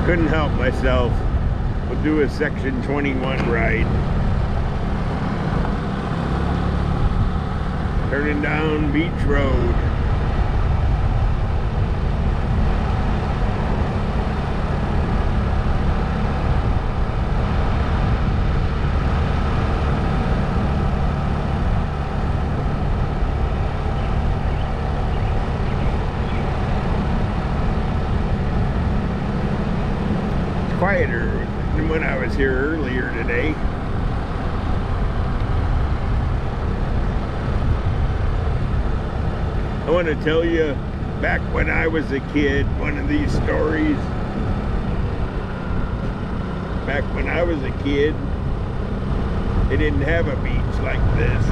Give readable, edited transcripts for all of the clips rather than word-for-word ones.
Couldn't help myself. We'll do a section 21 ride. Turning down Beach Road. Quieter than when I was here earlier today. I want to tell you, back when I was a kid, one of these stories. Back when I was a kid, they didn't have a beach like this.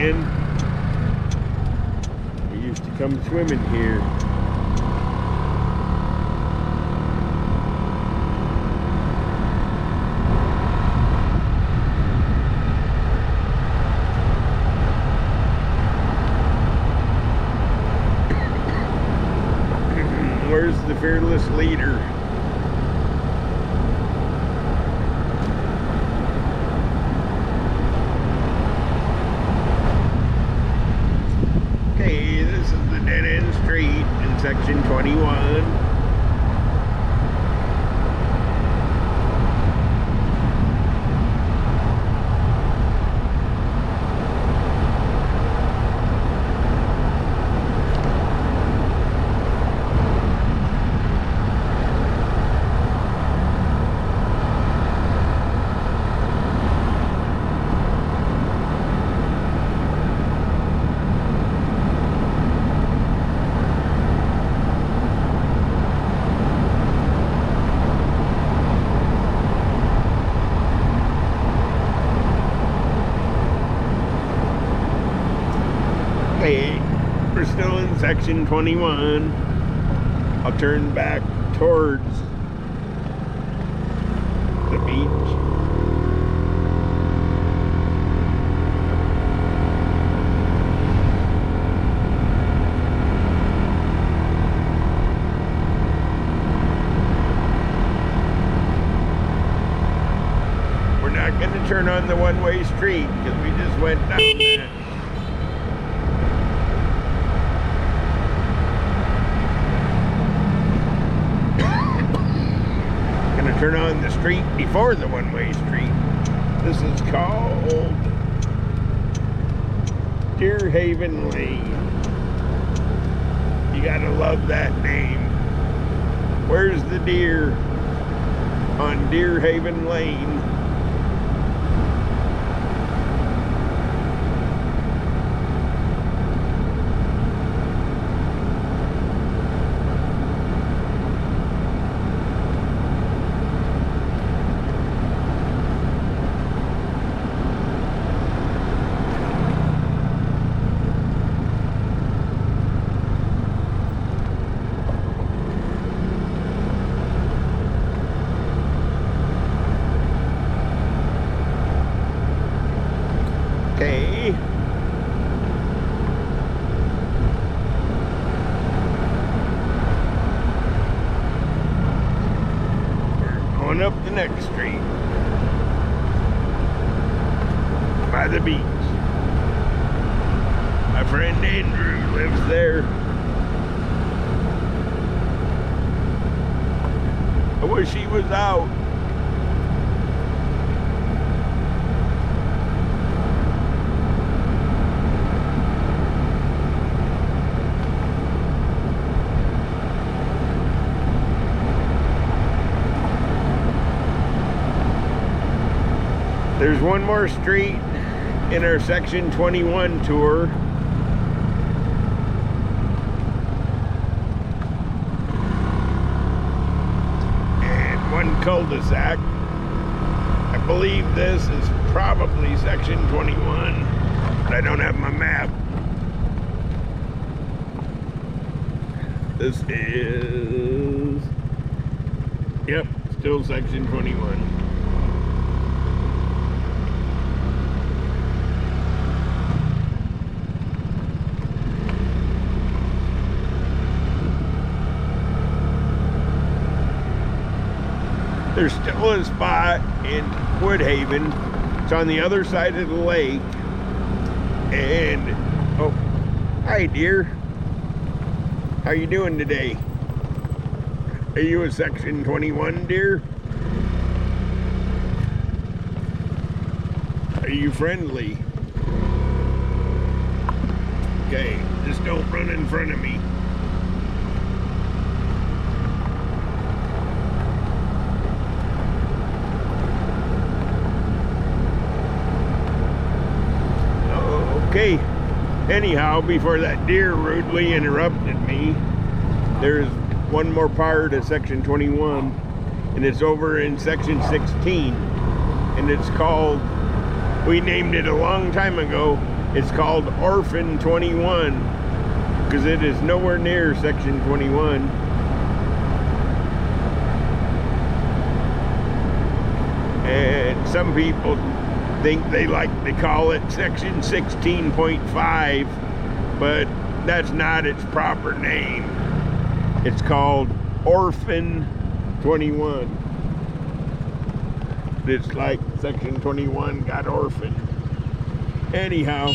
And we used to come swimming here. Where's the fearless leader? Okay, this is the dead-end street in section 21. Okay, we're still in section 21. I'll turn back towards the beach. We're not going to turn on the one-way street because we just went down that. Turn on the street before the one-way street. This is called Woodhaven Lake. You gotta love that name. Where's the deer on Woodhaven Lane? Okay. We're going up the next street by the beach. My friend Andrew lives there. I wish he was out. There's one more street in our section 21 tour. And one cul-de-sac. I believe this is probably section 21, but I don't have my map. This is, yep, still section 21. a spot in Woodhaven. It's on the other side of the lake. And, oh, hi dear. How you doing today? Are you a section 21 deer? Are you friendly? Okay, just don't run in front of me. Okay, anyhow, before that deer rudely interrupted me, there's one more part of section 21, and it's over in section 16, and it's called, we named it a long time ago, it's called Orphan 21, because it is nowhere near section 21. And some people think they like to call it section 16.5, but that's not its proper name. It's called Orphan 21. It's like section 21 got orphaned. Anyhow,